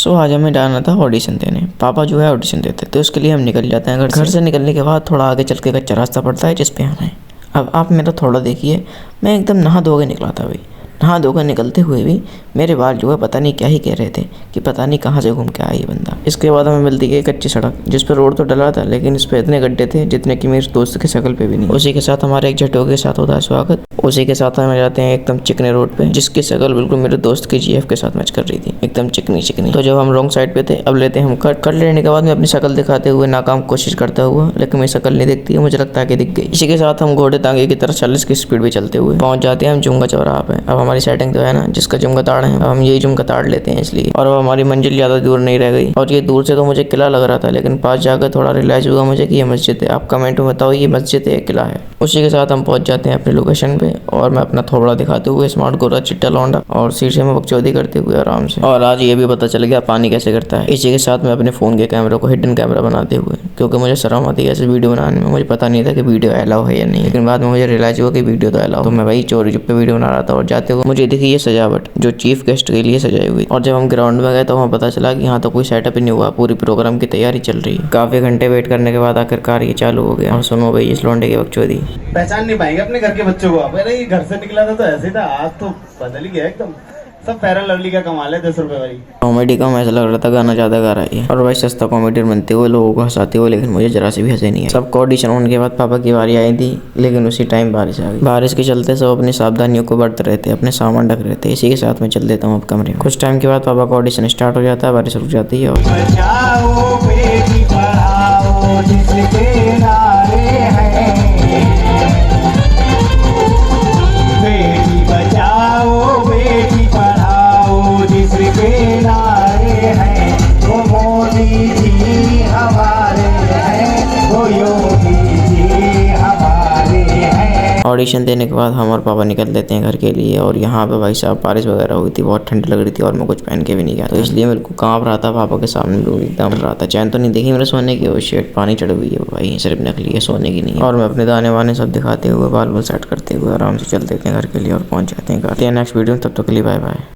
सो आज हमें जाना था ऑडिशन देने। पापा जो है ऑडिशन देते, तो उसके लिए हम निकल जाते हैं घर से निकलने के बाद थोड़ा आगे चल के कच्चा रास्ता पड़ता है जिस पे आना है। अब आप मेरा थोड़ा देखिए, मैं एकदम नहा धो के निकला था भाई। नहा धो कर निकलते हुए भी मेरे बाल जो है पता नहीं क्या ही कह रहे थे कि पता नहीं कहाँ से घूम के आया ये बंदा। इसके बाद हमें मिलती है कच्ची सड़क जिस पर रोड तो डला था, लेकिन इस पे इतने गड्ढे थे जितने कि मेरे दोस्त के शक्ल पे भी नहीं। उसी के साथ हमारे एक जटो के साथ होता है स्वागत। उसी के साथ हम जाते हैं एकदम चिकने रोड पे, जिसकी शक्ल बिल्कुल मेरे दोस्त की जीएफ के साथ मैच कर रही थी, एकदम चिकनी चिकनी। तो जब हम रॉन्ग साइड पे थे, अब लेते हैं हम कट लेने के बाद में अपनी शक्ल दिखाते हुए नाकाम कोशिश करता हुआ, लेकिन मेरी शक्ल नहीं दिखती है, मुझे लगता है कि दिख गई। इसी के साथ हम घोड़े तांगे की तरह 40 की स्पीड पे चलते हुए पहुंच जाते हैं हम जुमका चौराहा पे। अब हमारी सेटिंग तो है ना, जिसका जुमका ताड़ है, अब हम यही जुमका ताड़ लेते हैं इसलिए। और अब हमारी मंजिल ज्यादा दूर नहीं रह गई, और ये दूर से तो मुझे किला लग रहा था, लेकिन पास जाकर थोड़ा रियलाइज हुआ मुझे कि ये मस्जिद है। आप कमेंट में बताओ ये मस्जिद है या किला है। उसी के साथ हम पहुंच जाते हैं अपने लोकेशन पे, और मैं अपना थोबड़ा दिखाते हुए स्मार्ट गोरा चिट्टा लौंडा और शीशे में बकचोदी करते हुए आराम से। और आज ये भी पता चल गया पानी कैसे करता है। इसी के साथ मैं अपने फोन के कैमरे को हिडन कैमरा बनाते हुए, क्योंकि मुझे शर्म आती है ऐसे वीडियो बनाने में। मुझे पता नहीं था कि वीडियो अलाउ है या नहीं, लेकिन बाद में मुझे रियलाइज हुआ कि वीडियो तो अलाउ। तो मैं वही चोरी चुप पे वीडियो बना रहा था, और जाते हुए मुझे दिखी ये सजावट जो चीफ गेस्ट के लिए सजाई हुई। और जब हम ग्राउंड में गए तो वहाँ पता चला कि यहाँ तो कोई सेटअप ही नहीं हुआ, पूरी प्रोग्राम की तैयारी चल रही है। काफी घंटे वेट करने के बाद आखिरकार ये चालू हो गया। और सुनो भाई इस लौंडे की बकचोदी। पहचान नहीं पाएंगे अपने घर के बच्चों को। अरे ये घर से निकला था तो ऐसे था, आज तो बदल ही गया एकदम। सब फेयर एंड लवली का कमाल है, 10 रुपए वाली कॉमेडी कम ऐसा लग रहा था, गाना ज्यादा गा रहा है। और भाई सस्ता कॉमेडियन बनते हुए लोगों को हंसाते हुए, लेकिन मुझे जरा से भी हंसे नहीं है। सबको ऑडिशन होने के बाद पापा की बारी आई थी, लेकिन उसी टाइम बारिश आ गई। बारिश के चलते सब अपनी सावधानियों को बरत रहे थे, अपने सामान ढक रहे थे। इसी के साथ मैं चल देता हूँ अब कमरे में। कुछ टाइम के बाद पापा का ऑडिशन स्टार्ट हो जाता है, बारिश रुक जाती है। ऑडिशन देने के बाद हम और पापा निकल देते हैं घर के लिए। और यहाँ पे भाई साहब बारिश वगैरह हुई थी, बहुत ठंड लग रही थी, और मैं कुछ पहन के भी नहीं गया, तो इसलिए मेरे को कांप रहा था। पापा के सामने लोग एकदम रहा था, चैन तो नहीं देखी मेरे सोने की। वो शेड पानी चढ़ हुई है भाई, सिर्फ नकली है, सोने की नहीं है। और मैं अपने दाने वाने सब दिखाते हुए, बाल बाल सेट करते हुए आराम से चल देते हैं घर के लिए और पहुंच जाते हैं घर। नेक्स्ट वीडियो में, तब तक के लिए बाय बाय।